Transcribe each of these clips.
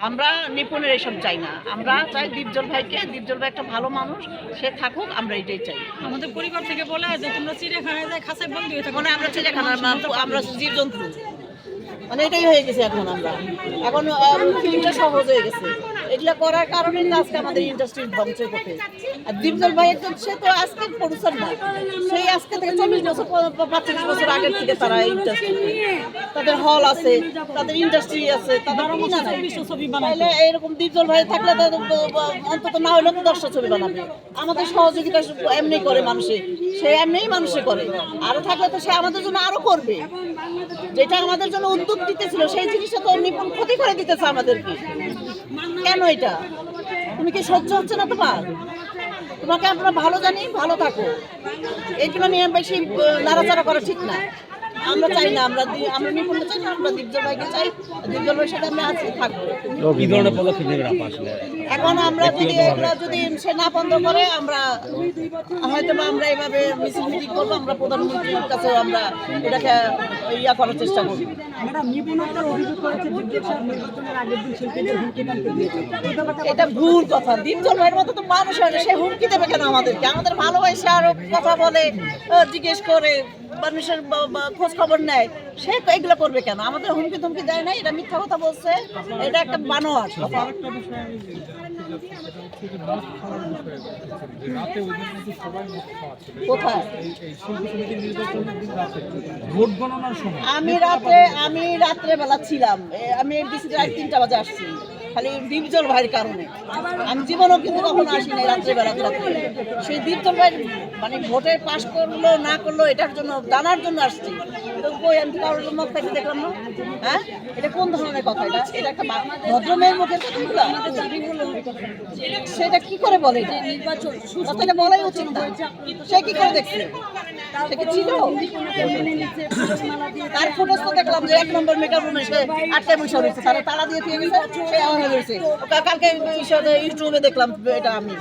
আমরা নিপুণের এসব চাই না। আমরা চাই দীপজল ভাইকে, দীপজল ভাই একটা ভালো মানুষ, সে থাকুক, আমরা এটাই চাই। আমাদের পরিবার থেকে বলে যে তোমরা চিড়িয়াখানায় যায় খাঁচায় বন্দি হয়ে থাকো, মানে আমরা চিড়িয়াখানার আমরা জীবজন্তু, মানে এটাই হয়ে গেছে এখন। আমরা এখন ফিল্মটা সহজ হয়ে গেছে, এগুলো করার কারণে তো আজকে আমাদের ইন্ডাস্ট্রি ধ্বংস করতে। আর দীপজল ভাই একজন, সে তো আজকে প্রডিউসার না, সেই আজকে থেকে 40 বছর 45 বছর আগের থেকে তারা ইন্ডাস্ট্রি, তাদের হল আছে, তাদের ইন্ডাস্ট্রি আছে, তাদের ছবি বানাইলে এরকম দীপজল ভাই থাকলে অন্তত না হলেও 10টা ছবি বানাবে। আমাদের সহযোগিতা এমনি করে মানুষে, সে এমনিই মানুষে করে, আরো থাকলে তো সে আমাদের জন্য আরো করবে। যেটা আমাদের জন্য উদ্যোগ দিতেছিল সেই জিনিসটা তো নিপুণ ক্ষতি করে দিতেছে আমাদেরকে। কেন এটা? তুমি কি সহ্য হচ্ছে না তোমার? তোমাকে আমরা ভালো জানি, ভালো থাকো, এগুলো নিয়ে বেশি নাড়াচাড়া করা ঠিক না। আমরা চাই না, আমরা নিপুণ চাই না, আমরা দীপজল ভাইকে চাই, দীপজল ভাইয়ের সাথে আমরা আজকে থাকবো। কি ধরনের পদক্ষেপ নেবেন আপনি আসলে? এখন আমরা যদি সে না বন্ধ করে, আমরা হয়তো আমরা এইভাবে মিছিল মিটিং করবো, আমরা প্রধানমন্ত্রীর কাছে আমরা এটাকে ইয়া করার চেষ্টা করবো। এটা ভুল কথা। দীপজল ভাইয়ের মতো তো মানুষ হয় না, সে হুমকি দেবে কেন আমাদেরকে? আমাদের ভালোবাসে, আরো কথা বলে, জিজ্ঞেস করে, মানুষের খোঁজ খবর নেয়, সে এগুলো করবে কেন? আমাদের হুমকি ধুমকি দেয় না, এটা মিথ্যা কথা বলছে, এটা একটা বানোয়ার কথা। কোথায়? আমি রাত্রেবেলা ছিলাম, আমি ডিসি রাত 3টা বাজে আসছি, খালি দীপজল ভাইয়ের কারণে। আমি জীবনও কিন্তু কখনো আসিনি রাত্রেবেলা। সেই দীপজল ভাই মানে ভোটে পাশ করলো না করলো এটার জন্য, জানার জন্য আসছি। তো কই আমি কারোর মুখ থেকে দেখলাম না। হ্যাঁ, এটা কোন ধরনের কথা? এটা একটা ভদ্র মেয়ের মুখের কথা। সেটা কি করে বলে? নির্বাচন এটা বলাই উচিত না। সে কি করে দেখছে? সে কি ছিল? তার ফুটেজ তো দেখলাম যে 1 নম্বর মেকআপ রুমে সে 8টায় বসে রয়েছে, তারা তালা দিয়ে দিয়ে গেছে, সে আমার হয়ে রয়েছে। কালকে ইউটিউবে দেখলাম এটা। আমি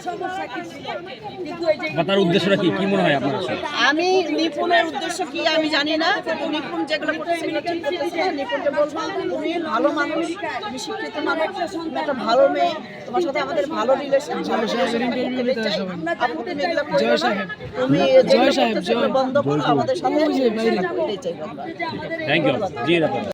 তার উদ্দেশ্যটা কি মনে হয় আপনার? আমি নিপুণের উদ্দেশ্য কি আমি জানি না, কিন্তু নিপুণ যেগুলো করতেছে এগুলো ঠিক করতেছে না। নিপুণকে বলবো, তুমি ভালো মানুষ, তুমি শিক্ষিত মানুষ, তুমি একটা ভালো মেয়ে, তোমার সাথে আমাদের ভালো রিলেশন, তুমি বন্ধ করো, আমাদের সাথে। Thank you.